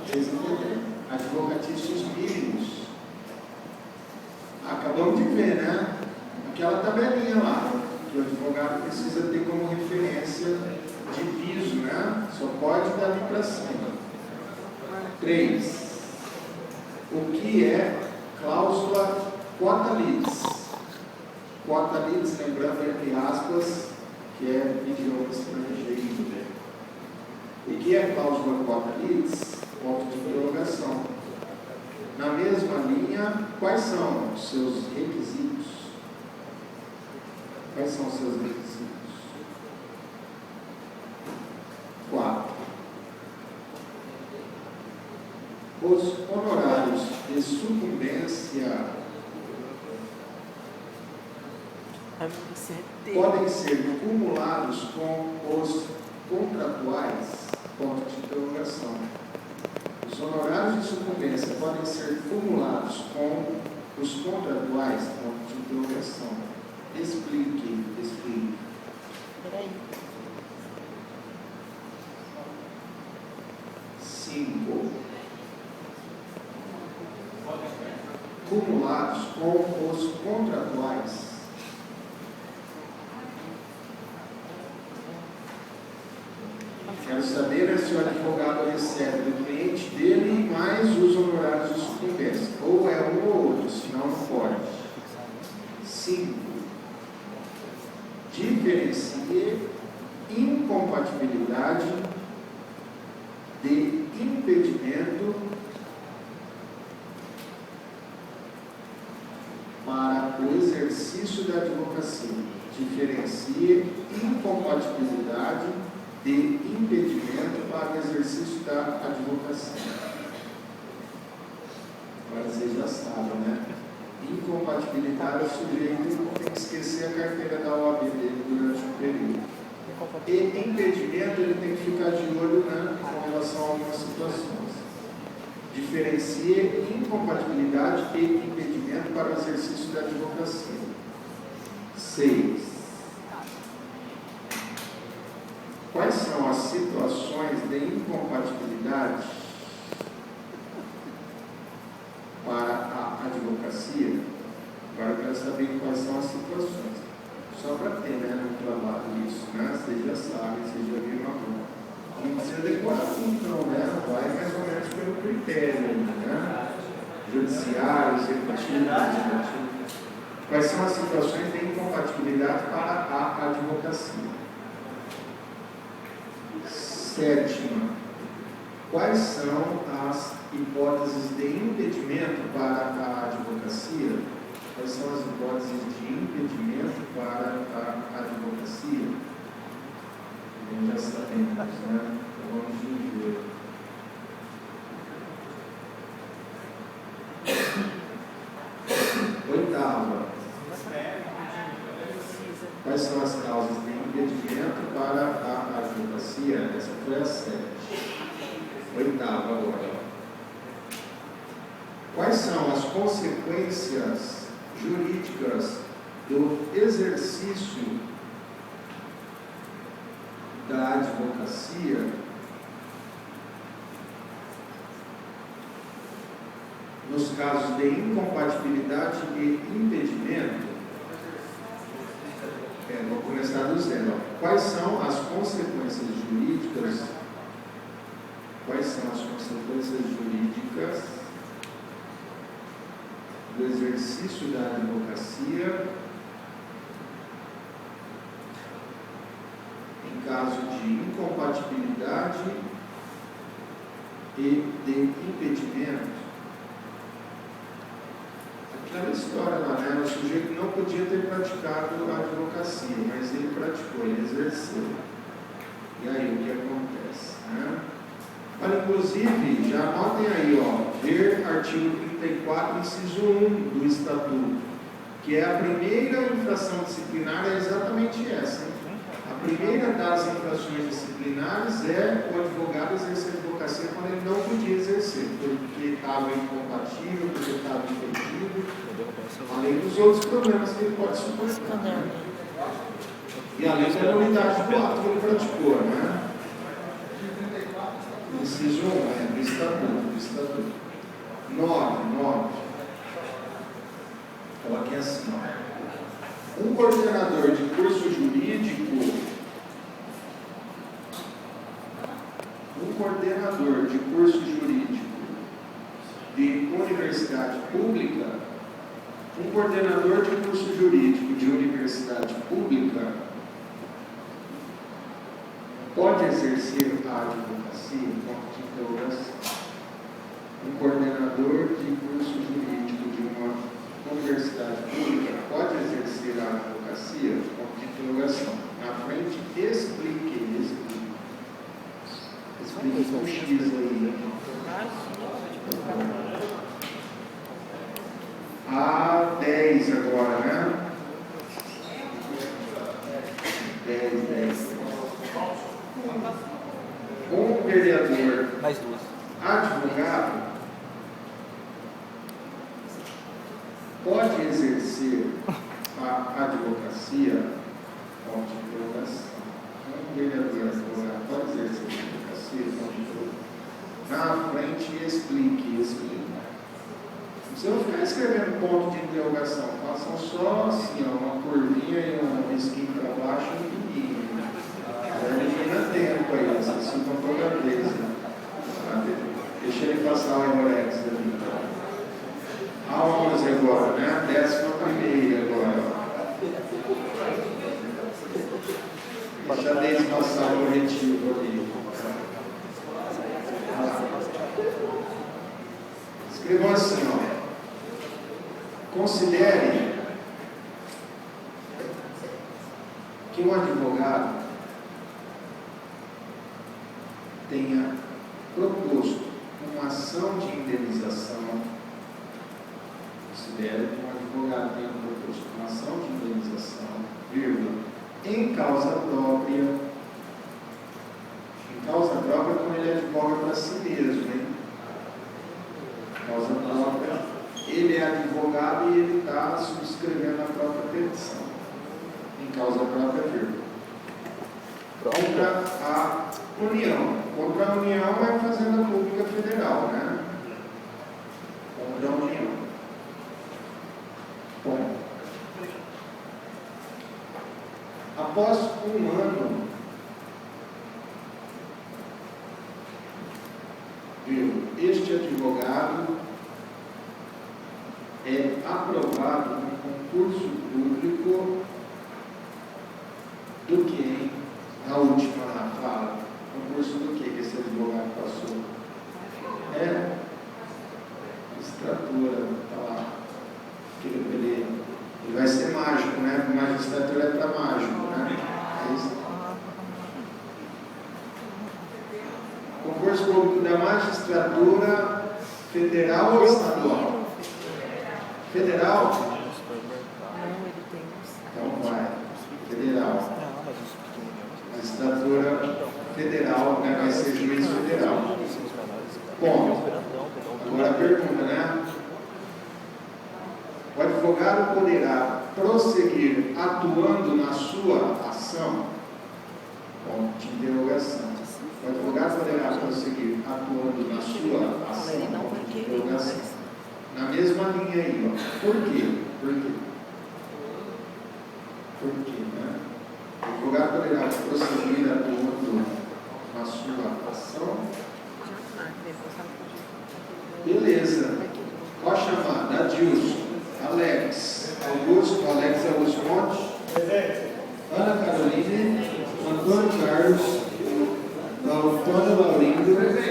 Vocês entenderam? Advocatícios mínimos. Acabamos de ver, né? Aquela tabelinha lá, que o advogado precisa ter como referência de piso, né? Só pode dali para cima. 3. O que é cláusula quota litis? Quota litis, lembrando entre aspas, que é idioma estrangeiro. O que é cláusula quota litis? Ponto de interrogação. Na mesma linha, quais são os seus requisitos? Quais são os seus requisitos? 4. Os honorários de sucumbência podem ser cumulados com os contratuais? Ponto de interrogação. Os honorários de sucumbência podem ser cumulados com os contratuais? Ponto de interrogação. Explique. Peraí. 5. Cumulados com os contratuais? Quero saber se o advogado recebe do cliente dele mais os honorários de sucumbência. Ou é um ou outro, senão não pode. 5. Diferencie incompatibilidade de impedimento para o exercício da advocacia. Diferencie incompatibilidade de impedimento para o exercício da advocacia. Agora vocês já sabem, né? Incompatibilidade, o sujeito tem que esquecer a carteira da OAB dele durante um período. E impedimento, ele tem que ficar de olho, né, com relação a algumas situações. Diferencie incompatibilidade e impedimento para o exercício da advocacia. 6. Quais são as situações de incompatibilidade para a advocacia? Agora eu quero saber quais são as situações. Só para ter, né, no trabalho isso, né? Vocês já sabem, vocês já viram a prova. Não precisa decorar tudo, não, né? Vai mais ou menos pelo critério, né? Judiciário, executivo. Quais são as situações de incompatibilidade para a advocacia? 7. Quais são as hipóteses de impedimento para a advocacia? Quais são as hipóteses de impedimento para a advocacia? Já sabemos, né? Então vamos ver. Oitava. Quais são as causas de impedimento para a advocacia? Essa foi a 7. Oitava agora. Quais são as consequências jurídicas do exercício da advocacia nos casos de incompatibilidade e impedimento? Vou começar do zero. Quais são as consequências jurídicas? Quais são as consequências jurídicas do exercício da advocacia em caso de incompatibilidade e de impedimento? Aquela história lá, né? O sujeito não podia ter praticado a advocacia, mas ele praticou, ele exerceu. E aí, o que acontece, né? Olha, inclusive, já anotem aí, ó, ver artigo 34, inciso 1 do Estatuto, que é a primeira infração disciplinar, é exatamente essa. A primeira das infrações disciplinares é o advogado exercer advocacia quando ele não podia exercer, porque estava incompatível, porque estava impedido, além dos outros problemas que ele pode suportar, né? E além da nulidade do ato que ele praticou, né? Inciso 1, do estatuto. 9. Coloque assim, ó. Um coordenador de curso jurídico de universidade pública, um coordenador de curso jurídico de universidade pública pode exercer a advocacia? Ponto de interrogação. Um coordenador de curso jurídico de uma universidade pública pode exercer a advocacia? Ponto de interrogação. Na frente, explique com X aí. A 10 agora, né? 10. Um vereador Mais duas. advogado pode exercer a advocacia? Ponto de interrogação. Um vereador advogado pode exercer a advocacia? Ponto de interrogação. Na frente, explique. Não precisa ficar escrevendo ponto de interrogação. Façam só assim, ó, uma curvinha e um risquinho para baixo e um pinguinho. Elimina tempo aí, vocês ficam toda vez. Né? Deixa ele passar o Emorex ali. A 11 agora, né? 11ª agora. Deixa a Deise passar o corretivo ali. Escrevam assim, ó. Considere que um advogado tenha proposto uma ação de indenização. Considere que um advogado tenha proposto uma ação de indenização, vírgula, em causa própria. Em causa própria, quando ele advoga para si mesmo, hein? Causa própria. Ele é advogado e ele está subscrevendo a própria petição. Em causa própria, vírgula. Contra a União. Contra a União é a Fazenda Pública Federal, né? Contra a União. Bom. Após um ano, este advogado é aprovado no concurso público do que, hein? A última lá fala. Concurso do que esse advogado passou? É magistratura, está lá. Ele vai ser mágico, né? Porque magistratura é para mágico, né? É isso. Concurso público da magistratura federal ou estadual? Federal? Então vai. Federal. Magistratura federal, né? Vai ser juiz federal. Bom, agora a pergunta, né? O advogado poderá prosseguir atuando na sua ação? Ponto de interrogação. O advogado poderá prosseguir atuando na sua ação? Ponto de interrogação. Na mesma linha aí, ó. Por quê? Por quê? Por quê, né? O advogado poderá prosseguir atuando na sua ação? Beleza. Pode chamar. Adilson, Alex, Alex Augusto Monte, Ana Caroline, Antônio Carlos, Antônio Laurindo.